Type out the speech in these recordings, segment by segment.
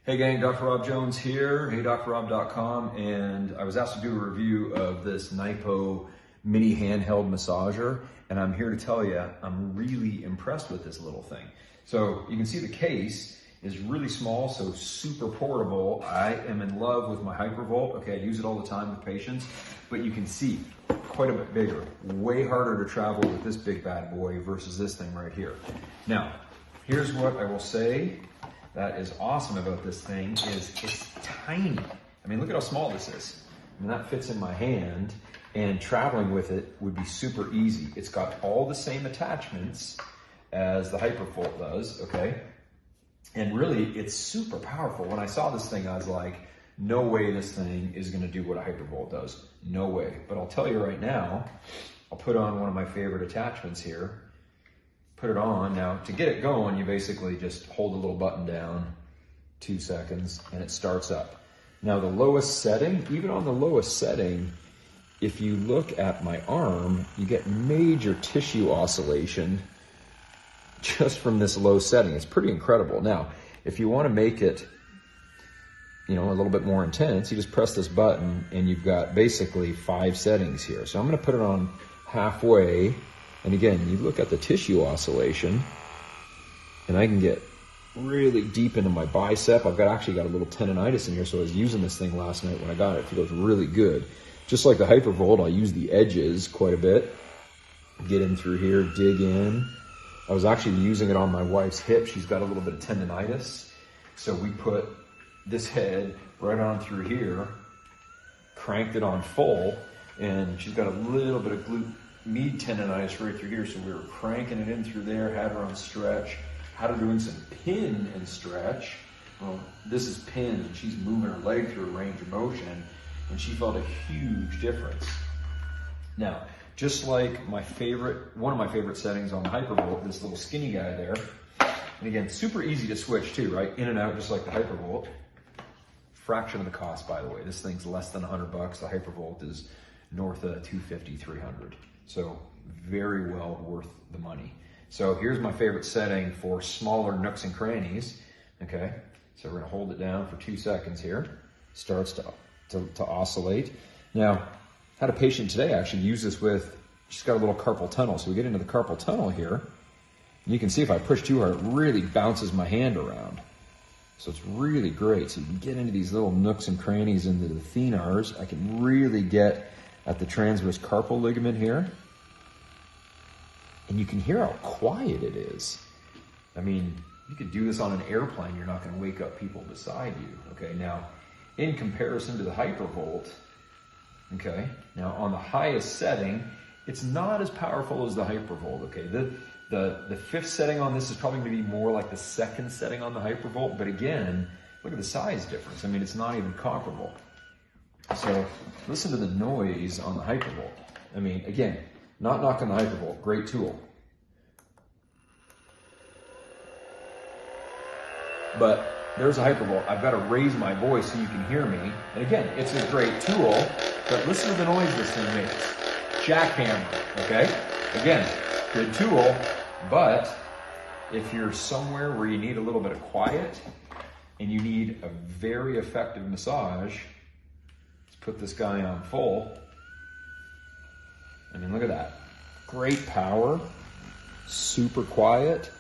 Hey gang, Dr. Rob Jones here, heydrrob.com, and I was asked to do a review of this NAIPO mini handheld massager, and I'm here to tell you I'm really impressed with this little thing. So you can see the case is really small, so super portable. I am in love with my Hypervolt. Okay, I use it all the time with patients, but you can see quite a bit bigger, way harder to travel with this big bad boy versus this thing right here. Now, here's what I will say that is awesome about this thing is it's tiny. I mean, look at how small this is. I mean, that fits in my hand, and traveling with it would be super easy. It's got all the same attachments as the Hypervolt does, okay? And really, it's super powerful. When I saw this thing, I was like, no way this thing is gonna do what a Hypervolt does. No way. But I'll tell you right now, I'll put on one of my favorite attachments here. Put it on. Now, to get it going, you basically just hold the little button down, 2 seconds, and it starts up. Now, the lowest setting, even on the lowest setting, if you look at my arm, you get major tissue oscillation just from this low setting. It's pretty incredible. Now, if you want to make it, a little bit more intense, you just press this button and you've got basically 5 settings here. So I'm going to put it on halfway. And again, you look at the tissue oscillation, and I can get really deep into my bicep. I've actually got a little tendonitis in here, so I was using this thing last night when I got it. It feels really good. Just like the Hypervolt, I'll use the edges quite a bit. Get in through here, dig in. I was actually using it on my wife's hip. She's got a little bit of tendonitis. So we put this head right on through here, cranked it on full, and she's got a little bit of glute med tendonitis right through here, so we were cranking it in through there, had her on stretch, had her doing some pin and stretch. Well, this is pin, and she's moving her leg through a range of motion, and she felt a huge difference. Now, just like one of my favorite settings on the Hypervolt, this little skinny guy there, and again, super easy to switch too, right? In and out, just like the Hypervolt. Fraction of the cost, by the way. This thing's less than $100. The Hypervolt is north of $250, $300. So very well worth the money. So here's my favorite setting for smaller nooks and crannies. Okay, so we're gonna hold it down for 2 seconds here. Starts to oscillate. Now, had a patient today actually use this with, she's got a little carpal tunnel. So we get into the carpal tunnel here. And you can see if I push too hard, it really bounces my hand around. So it's really great. So you can get into these little nooks and crannies into the thenars. I can really get at the transverse carpal ligament here. And you can hear how quiet it is. I mean, you could do this on an airplane, you're not gonna wake up people beside you. Okay, now, in comparison to the Hypervolt, okay, now on the highest setting, it's not as powerful as the Hypervolt, okay? The 5th setting on this is probably gonna be more like the 2nd setting on the Hypervolt, but again, look at the size difference. I mean, it's not even comparable. So listen to the noise on the Hypervolt. I mean, again, not knocking the Hypervolt, great tool. But there's a Hypervolt. I've got to raise my voice so you can hear me. And again, it's a great tool, but listen to the noise this thing makes. Jackhammer, okay? Again, good tool, but if you're somewhere where you need a little bit of quiet and you need a very effective massage, put this guy on full. I mean, look at that. Great power, super quiet,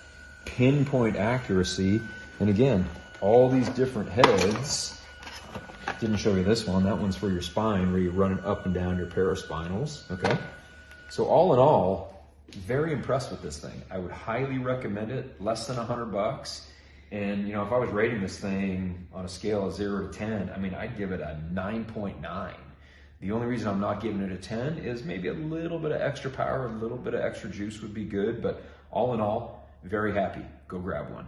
pinpoint accuracy. And again, all these different heads. Didn't show you this one. That one's for your spine where you run it up and down your paraspinals, okay? So all in all, very impressed with this thing. I would highly recommend it, less than $100. And if I was rating this thing on a scale of 0 to 10, I mean, I'd give it a 9.9. The only reason I'm not giving it a 10 is maybe a little bit of extra power, a little bit of extra juice would be good, but all in all, very happy. Go grab one.